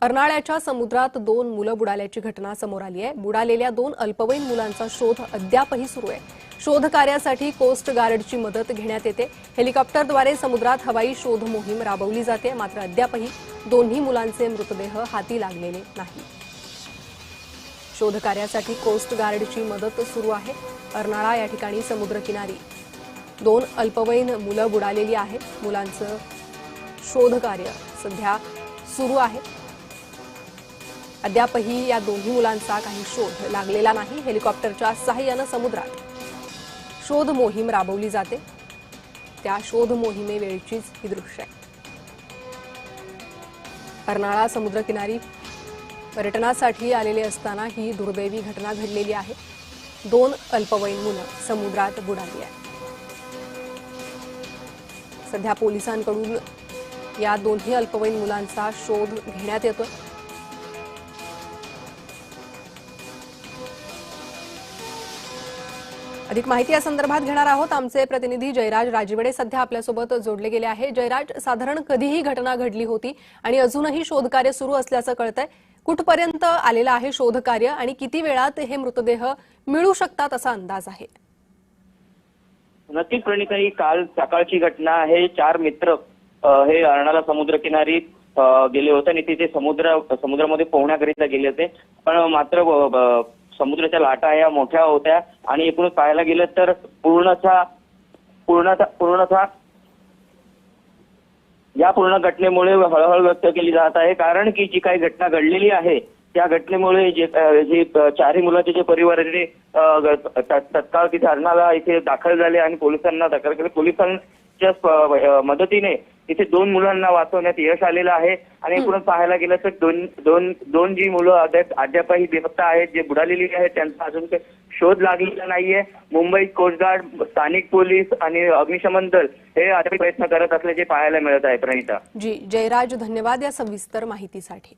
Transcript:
अर्नाळ्याच्या समुद्रात 2 मुलं बुडाल्याची घटना समोर आली आहे। बुडालेल्या 2 अल्पवयीन मुलांचा शोध अद्यापही सुरू आहे। शोध कार्यासाठी कोस्ट गार्डची मदत घेण्यात येते। हेलिकॉप्टरद्वारे समुद्रात हवाई शोध मोहीम राबवली जाते, मात्र अद्यापही दोन्ही मुलांचे मृतदेह हाती लागलेले नाही। शोध कार्यासाठी कोस्ट गार्डची मदत सुरू आहे। अर्नाळा या ठिकाणी समुद्रकिनारी 2 अल्पवयीन मुलं बुडालेली आहेत। मुलांचं शोध कार्य सध्या सुरू आहे। अद्यापही या दोन्ही मुलांचा काही शोध लागलेला नाही। हेलिकॉप्टरच्या सहाय्याने समुद्रात शोध मोहीम राबवली जाते। त्या शोध मोहिमेवेळचीच ही दृश्य आहे। अर्नाळा समुद्रकिनारी पर्यटनासाठी आलेले असताना ही दुर्दैवी घटना घडलेली आहे। 2 अल्पवयीन मुलं समुद्रात बुडाली आहेत। सध्या पोलिसांकडून या दोन्ही अल्पवयीन मुलांचा शोध घेण्यात येतोय। अधिक माहिती या संदर्भात घेणार आहोत। आमचे प्रतिनिधी जयराज राजवडे सध्या आपल्यासोबत जोडले गेले आहे। जयराज, साधारण कधी ही घटना घडली होती आणि अजूनही शोधकार्य सुरू असल्याचं कळतंय। कुठपर्यंत आलेलं आहे शोधकार्य आणि किती वेळात हे मृतदेह मिळू शकतात असा अंदाज आहे? नक्कीच प्रणिता, ही काल सकाळची घटना आहे। 4 मित्र हे अर्नाळा समुद्रकिनारी गेले होते आणि तिथे समुद्रामध्ये पोहण्याकरिता गेले होते, पण मात्र समुद्राच्या लाटा या मोठ्या होत्या आणि एकूणच पाहायला गेलं तर पूर्णतः या पूर्ण घटनेमुळे हळहळ व्यक्त केली जात आहे। कारण की जी काही घटना घडलेली आहे त्या घटनेमुळे जे 4 मुलांचे जे परिवार आहे तत्काळ तिथे अर्नाळा इथे दाखल झाले आणि पोलिसांना तक्रार केली। पोलिसांच्या मदतीने इथे 2 मुलांना वाचवण्यात यश आलेलं आहे आणि एकूणच पाहायला गेलं तर दोन जी मुलं अद्यापही बेपत्ता आहेत, जे बुडालेली आहेत, त्यांचा अजून शोध लागलेला नाहीये। मुंबई कोस्ट गार्ड, स्थानिक पोलीस आणि अग्निशमन दल हे अद्याप प्रयत्न करत असल्याचे पाहायला मिळत आहे। प्रणिता जी, जयराज, धन्यवाद या सविस्तर माहितीसाठी।